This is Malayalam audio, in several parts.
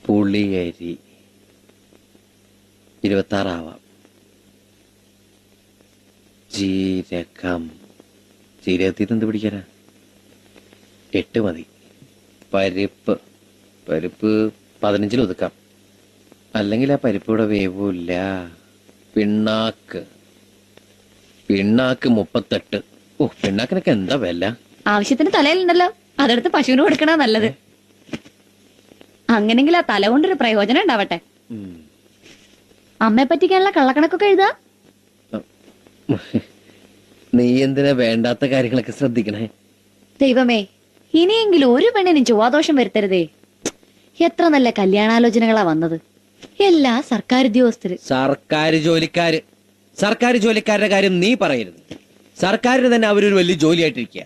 പുളിയരി 26 ആവാം. ജീരകം ജീരകത്തിൽ എന്ത് പിടിക്കാനാ? 8 മതി. പരിപ്പ് 15 ഒതുക്കാം. അല്ലെങ്കിൽ ആ പരിപ്പ് ഇവിടെ വേവില്ല. പിണ്ണാക്ക് 38. ഓ, പിണ്ണാക്കിനൊക്കെ എന്താ വില? ആവശ്യത്തിന് തലയിലുണ്ടല്ലോ, അതെടുത്ത് പശുവിന് കൊടുക്കണ നല്ലത്. അങ്ങനെങ്കിൽ ആ തല കൊണ്ടൊരു പ്രയോജനം ഉണ്ടാവട്ടെ. അമ്മയെ പറ്റിക്കാനുള്ള കള്ളക്കണക്കൊക്കെ എഴുതാ. നീ എന്തിനാ വേണ്ടാത്ത കാര്യങ്ങളൊക്കെ ശ്രദ്ധിക്കണേ? ദൈവമേ, ഇനിയെങ്കിലും ഒരു പെണ്ണിനും ചൊവ്വാദോഷം വരുത്തരുതേ. എത്ര നല്ല കല്യാണാലോചനകളാ വന്നത്. എല്ലാ സർക്കാർ ഉദ്യോഗസ്ഥര്, സർക്കാർ ജോലിക്കാരുടെ കാര്യം നീ പറയരുത്. സർക്കാരിന് തന്നെ അവരൊരു വലിയ ജോലിയായിട്ടിരിക്കുക.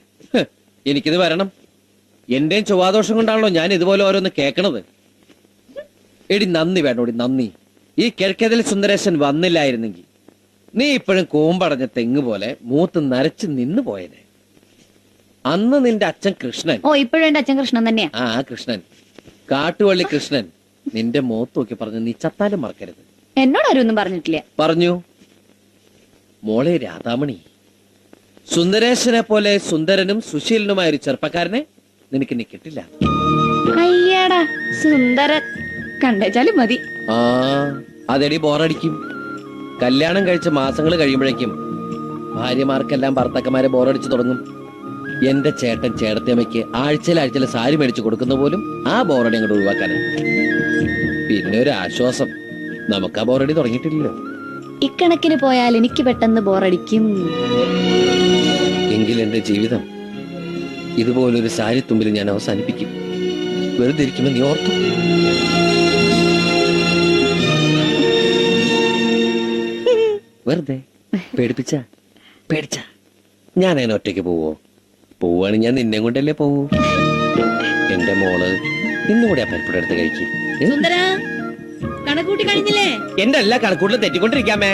എനിക്കിത് വരണം. എന്റെയും ചൊവ്വാദോഷം കൊണ്ടാണല്ലോ ഞാൻ ഇതുപോലെ ഓരോന്ന് കേൾക്കണത്. എടി നന്ദി വേണോടി, നന്ദി. ഈ കിഴക്കേതിൽ സുന്ദരേശൻ വന്നില്ലായിരുന്നെങ്കിൽ നീ ഇപ്പോഴും കൂമ്പടഞ്ഞ തെങ്ങ് പോലെ മൂത്ത് നരച്ച് നിന്ന് പോയനെ. അന്ന് നിന്റെ അച്ഛൻ കൃഷ്ണൻ. ഓ, ഇപ്പോഴും എന്റെ അച്ഛൻ കൃഷ്ണൻ തന്നെയാ. ആ കൃഷ്ണൻ, കാട്ടുവള്ളി കൃഷ്ണൻ നിന്റെ മുഖത്ത് നോക്കി പറഞ്ഞു, നീ ചത്താലും മറക്കരുത്. എന്നോട് ആരും ഒന്നും പറഞ്ഞിട്ടില്ല. പറഞ്ഞു. മോളെ രാധാമണി, സുന്ദരേശനെ പോലെ സുന്ദരനും സുശീലനുമായ ഒരു ചെറുപ്പക്കാരനെ നിനക്ക് ഇനി കിട്ടില്ല. അയ്യടാ, സുന്ദരൻ കണ്ടേച്ചാലും മതി. ആ, അതെടി ബോറടിക്കും. കല്യാണം കഴിച്ച മാസങ്ങൾ കഴിയുമ്പോഴേക്കും ഭാര്യമാർക്കെല്ലാം ഭർത്താക്കന്മാരെ ബോറടിച്ചു തുടങ്ങും. എന്റെ ചേട്ടൻ ചേട്ടത്തിയമ്മയ്ക്ക് ആഴ്ചയിൽ സാരി മേടിച്ചു കൊടുക്കുന്ന പോലും ആ ബോറടി അങ്ങോട്ട് ഒഴിവാക്കാനാണ്. പിന്നെ ഒരു ആശ്വാസം, നമുക്ക് ആ ബോറടി തുടങ്ങിയിട്ടില്ലല്ലോ. ഇക്കണക്കിന് പോയാൽ എനിക്ക് പെട്ടെന്ന് ബോറടിക്കും. എങ്കിൽ എന്റെ ജീവിതം ഇതുപോലൊരു സാരി തുമ്പിൽ ഞാൻ അവസാനിപ്പിക്കും. വെറുതെ ഇരിക്കുമ്പോ നീ ഓർത്തു. വെറുതെ പേടിച്ച ഞാൻ അതിനെ ഒറ്റയ്ക്ക് പോവോ? പോവാണെങ്കിൽ ഞാൻ നിന്നെ കൊണ്ടല്ലേ പോവൂ. എന്റെ മോള് ഇന്നുകൂടി ആ പരിപ്പുടെ അടുത്ത് കഴിക്കും. കണക്കൂട്ടി കഴിഞ്ഞില്ലേ? എന്റെ എല്ലാ കണക്കൂട്ടിലും തെറ്റിക്കൊണ്ടിരിക്കാമേ.